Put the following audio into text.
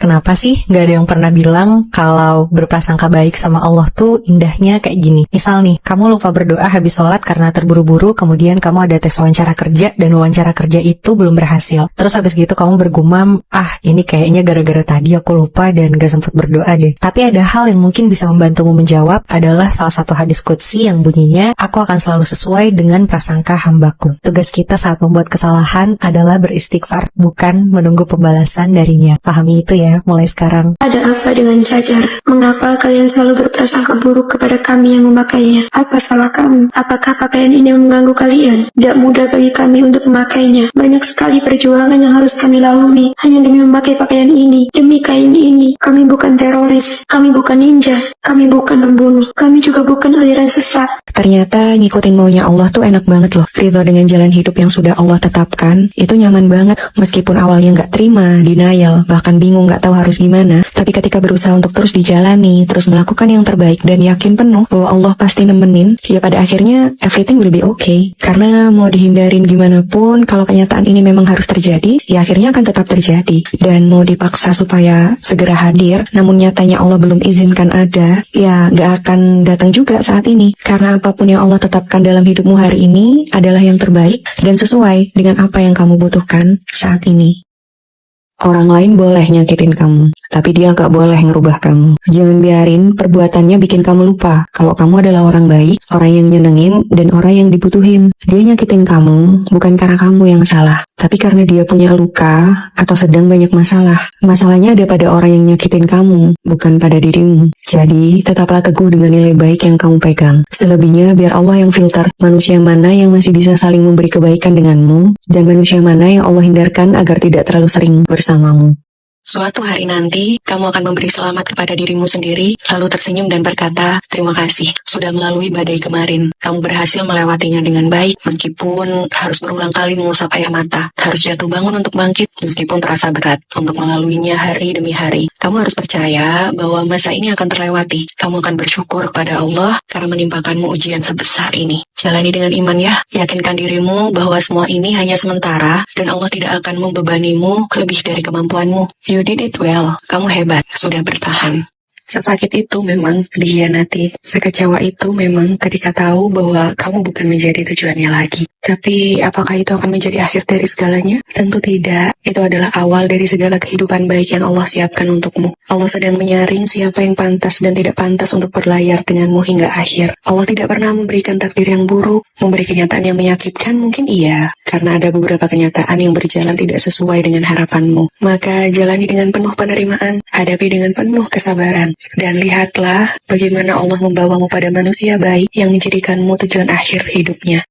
Kenapa sih gak ada yang pernah bilang kalau berprasangka baik sama Allah tuh indahnya kayak gini? Misal nih, kamu lupa berdoa habis sholat karena terburu-buru, kemudian kamu ada tes wawancara kerja, dan wawancara kerja itu belum berhasil. Terus habis gitu kamu bergumam, ini kayaknya gara-gara tadi aku lupa dan gak sempat berdoa deh. Tapi ada hal yang mungkin bisa membantumu menjawab, adalah salah satu hadis qudsi yang bunyinya, aku akan selalu sesuai dengan prasangka hambaku. Tugas kita saat membuat kesalahan adalah beristighfar, bukan menunggu pembalasan darinya. Pahami itu ya mulai sekarang. Ada apa dengan cadar? Mengapa kalian selalu berprasangka buruk kepada kami yang memakainya? Apa salah kami? Apakah pakaian ini mengganggu kalian? Tidak mudah bagi kami untuk memakainya. Banyak sekali perjuangan yang harus kami lalui hanya demi memakai pakaian ini, demi kain ini. Kami bukan teroris, kami bukan ninja, kami bukan pembunuh, kami juga bukan aliran sesat. Ternyata ngikutin maunya Allah tuh enak banget loh. Ridho dengan jalan hidup yang sudah Allah tetapkan, itu nyaman banget. Meskipun awalnya nggak terima, denial, bahkan bingung nggak tahu harus gimana, tapi ketika berusaha untuk terus dijalani, terus melakukan yang terbaik dan yakin penuh bahwa Allah pasti nemenin, ya pada akhirnya everything will be okay. Karena mau dihindarin gimana pun, kalau kenyataan ini memang harus terjadi, ya akhirnya akan tetap terjadi. Dan mau dipaksa supaya segera hadir, namun nyatanya Allah belum izinkan ada, ya nggak akan datang juga saat ini. Karena apapun yang Allah tetapkan dalam hidupmu hari ini adalah yang terbaik dan sesuai dengan apa yang kamu butuhkan saat ini. Orang lain boleh nyakitin kamu, tapi dia gak boleh ngerubah kamu. Jangan biarin perbuatannya bikin kamu lupa kalau kamu adalah orang baik, orang yang nyenengin, dan orang yang dibutuhin. Dia nyakitin kamu bukan karena kamu yang salah, tapi karena dia punya luka atau sedang banyak masalah. Masalahnya ada pada orang yang nyakitin kamu, bukan pada dirimu. Jadi, tetaplah teguh dengan nilai baik yang kamu pegang. Selebihnya biar Allah yang filter manusia mana yang masih bisa saling memberi kebaikan denganmu, dan manusia mana yang Allah hindarkan agar tidak terlalu sering bersamamu. Suatu hari nanti, kamu akan memberi selamat kepada dirimu sendiri, lalu tersenyum dan berkata, terima kasih, sudah melalui badai kemarin. Kamu berhasil melewatinya dengan baik, meskipun harus berulang kali mengusap air mata. Harus jatuh bangun untuk bangkit, meskipun terasa berat, untuk melaluinya hari demi hari. Kamu harus percaya bahwa masa ini akan terlewati. Kamu akan bersyukur kepada Allah karena menimpakanmu ujian sebesar ini. Jalani dengan iman ya, yakinkan dirimu bahwa semua ini hanya sementara, dan Allah tidak akan membebanimu lebih dari kemampuanmu. You did it well. Kamu hebat, sudah bertahan. Sesakit itu memang dikhianati. Sekecewa itu memang ketika tahu bahwa kamu bukan menjadi tujuannya lagi. Tapi apakah itu akan menjadi akhir dari segalanya? Tentu tidak. Itu adalah awal dari segala kehidupan baik yang Allah siapkan untukmu. Allah sedang menyaring siapa yang pantas dan tidak pantas untuk berlayar denganmu hingga akhir. Allah tidak pernah memberikan takdir yang buruk. Memberi kenyataan yang menyakitkan mungkin iya, karena ada beberapa kenyataan yang berjalan tidak sesuai dengan harapanmu. Maka jalani dengan penuh penerimaan, hadapi dengan penuh kesabaran, dan lihatlah bagaimana Allah membawamu pada manusia baik yang menjadikanmu tujuan akhir hidupnya.